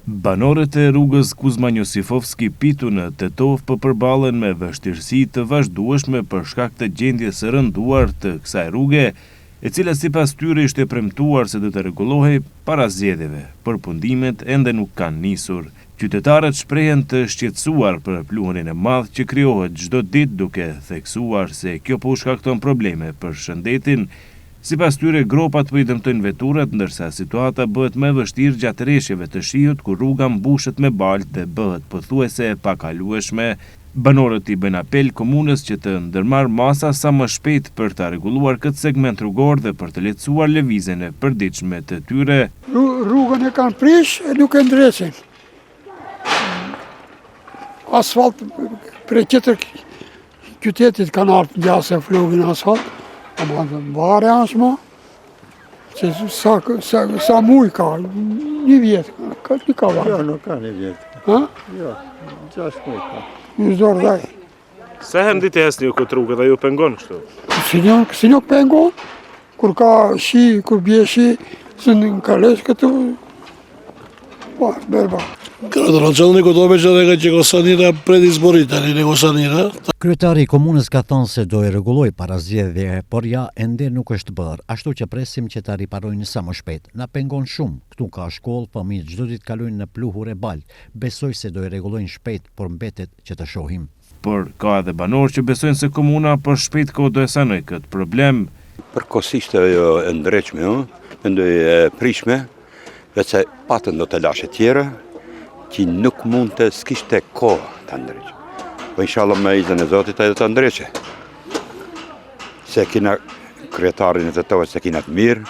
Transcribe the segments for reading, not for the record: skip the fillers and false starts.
Banorët e rrugës Kuzma Njosifovski Pitu në Tetov përballën me vështirësi të vazhdueshme për shkak të gjendjes së rënduar të kësaj rruge, e cila sipas tyre ishte premtuar se do të rregullohej para zgjedhjeve. Përfundimet ende nuk kanë nisur. Qytetarët shprehen të shqetësuar për pluhurin e madh që krijohet çdo ditë, duke theksuar se kjo po shkakton probleme për shëndetin. Sipas tyre, gropat po i dëmtojnë veturat, ndërsa situata bëhet më e vështirë gjatë rreshjeve të shiut, kur rruga mbushet me balë dhe bëhet pothuajse e pakalueshme. Banorët i bëjnë apel komunës që të ndërmarrë masa sa më shpejt për të rregulluar këtë segment rrugor dhe për të lehtësuar lëvizjen e përditshme të tyre. Rrugën e kanë prish e nuk e ndresin. Asfalt për tjetër qytetit kanë ardhur gjasë flugin asfalt. Ama vare ashma, që sa muj ka, një vjetë, një ka varë. Jo, nuk ka një vjetë. Ha? Jo, 6 muj ka. Një zorë dhaj. Sa herë ditë esni ju këtë rrugë dhe ju pengon kështu? Si një pengon, kur ka shi, kur bje shi, së në kalesh këtu, pa, berba. Gradonacioni këtobe që dhe ka që kosanira predisborita, një kosanira. Kryetari i komunës ka thënë se do e rregulloj para zgjedhjeve, por ja ende nuk është bërë, ashtu që presim që ta riparojnë sa më shpejt. Na pengon shumë, këtu ka shkollë, fëmijët çdo ditë kalojnë në pluhur e balë. Besoj se do e rregullojnë shpejt, por mbetet që të shohim. Por ka edhe banorë që besojnë se komuna për shpejt kohë do e sanoj këtë problem. Përkohësisht e ndreqme, mendoj e prishme, veçse patën do të lashe tjera, që nuk mund të s'kishte kohë të ndreqe. Po inshallah me izën e Zotit ai do të ndreqe. Se kina kryetarin e Tetovës se kina të mirë,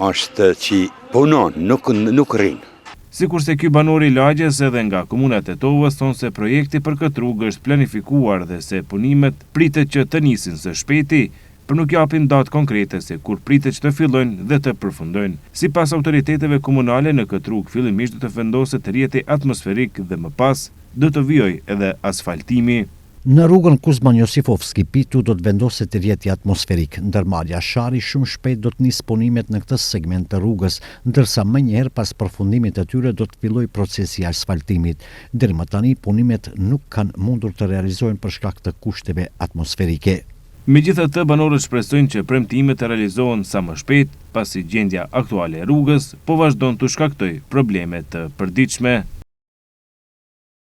është që punon, nuk rrinë. Sikurse ky banor i lagjes edhe nga komuna e Tetovës thonë se projekti për këtë rrugë është planifikuar dhe se punimet pritet që të nisin së shpejti, për nuk japin datë konkrete se kur pritet që të fillojnë dhe të përfundojnë. Sipas autoriteteve komunale, në këtë rrugë fillimisht do të vendoset rrjeti atmosferik dhe më pas do të vijojë edhe asfaltimi. Në rrugën Kuzma Njosifovski Pitu do të vendoset rrjeti atmosferik. Ndërmarrja shari shumë shpejt do të nisë punimet në këtë segment të rrugës, ndërsa më njëherë pas përfundimit të tyre do të fillojë procesi i asfaltimit. Deri më tani punimet nuk kanë mundur të realizohen për shkak të kushteve atmosferike. Megjithatë, banorët shpresojnë që premtimet të realizohen sa më shpejt, pasi gjendja aktuale e rrugës po vazhdon të shkaktojë probleme të përditshme.